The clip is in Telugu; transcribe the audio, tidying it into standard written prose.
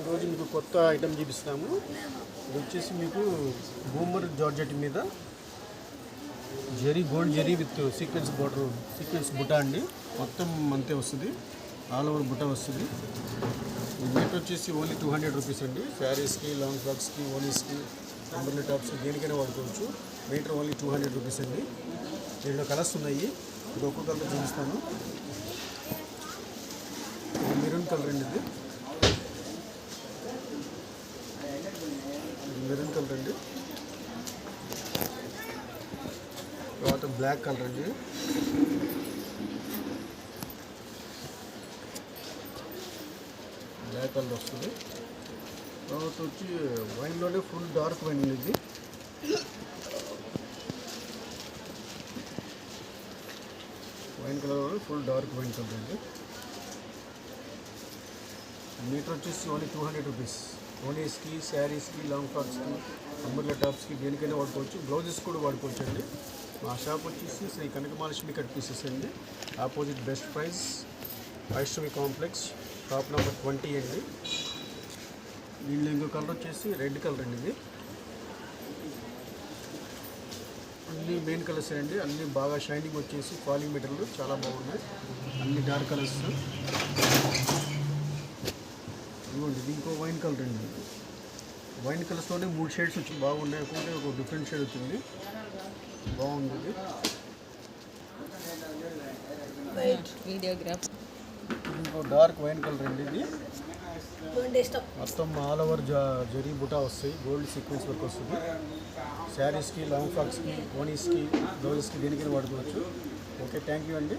ఈరోజు మీకు కొత్త ఐటమ్ చూపిస్తాము. ఇది వచ్చేసి మీకు బూమర్ జార్జెట్ మీద gold zari with sequence border, sequence బుట్ట అండి. మొత్తం అంతే వస్తుంది, ఆల్ ఓవర్ బుట్ట వస్తుంది. ఈ మీటర్ వచ్చేసి ఓన్లీ 200 రూపీస్ అండి. శారీస్కి, లాంగ్ ఫ్రాక్స్కి, ఓనీస్కి, అంబర్లీ టాప్స్కి దేనికైనా వాడుకోవచ్చు. మీటర్ ఓన్లీ 200 రూపీస్ అండి. దీంట్లో కలర్స్ ఉన్నాయి, ఇది ఒక్కొక్క కలర్ చూపిస్తాను. ఇది మెరూన్ కలర్ అండి, ఇది మెరూన్ కలర్ అండి. తర్వాత బ్లాక్ కలర్ అండి, బ్లాక్ కలర్ వస్తుంది. తర్వాత వచ్చి వైన్లోనే ఫుల్ డార్క్ వైన్ ఉంది. Wine colour full dark wine colour అండి. మీటర్ వచ్చేసి ఓన్లీ 200 రూపీస్. ఓనీస్కి, శారీస్కి, లాంగ్ ఫ్రాక్స్కి, అంబర్లా టాప్స్కి దేనికైనా వాడుకోవచ్చు. బ్లౌజెస్ కూడా వాడుకోవచ్చు అండి. మా షాప్ వచ్చేసి శ్రీ కనకమహాలక్ష్మి కట్ పీసెస్ అండి. Opposite best price Vaishnavi complex, shop number 20 అండి. దీనిలో ఇంకో కలర్ వచ్చేసి రెడ్ కలర్ అండి. ఇది అన్ని మెయిన్ కలర్స్ అండి, అన్నీ బాగా షైనింగ్ వచ్చేసి ఫాలింగ్ మెటీరియల్ చాలా బాగున్నాయి. అన్ని డార్క్ కలర్స్. ఇదిగోండి, ఇది ఇంకో వైన్ కలర్ అండి. వైన్ కలర్స్లోనే 3 షేడ్స్ వచ్చి బాగున్నాయి. ఒక్కొక్కటి ఒక డిఫరెంట్ షేడ్ వచ్చింది, బాగుంది. ఇంకో డార్క్ వైన్ కలర్ అండి. ఇది మొత్తం ఆల్ ఓవర్ జరీ బుటా వస్తాయి, గోల్డ్ సీక్వెన్స్ వర్క్ వస్తుంది. శారీస్కి, లాంగ్ ఫ్రాక్స్కి, ఓనీస్కి, బ్లౌజెస్కి దేనికైనా వాడుకోవచ్చు. ఓకే, థ్యాంక్ యూ అండి.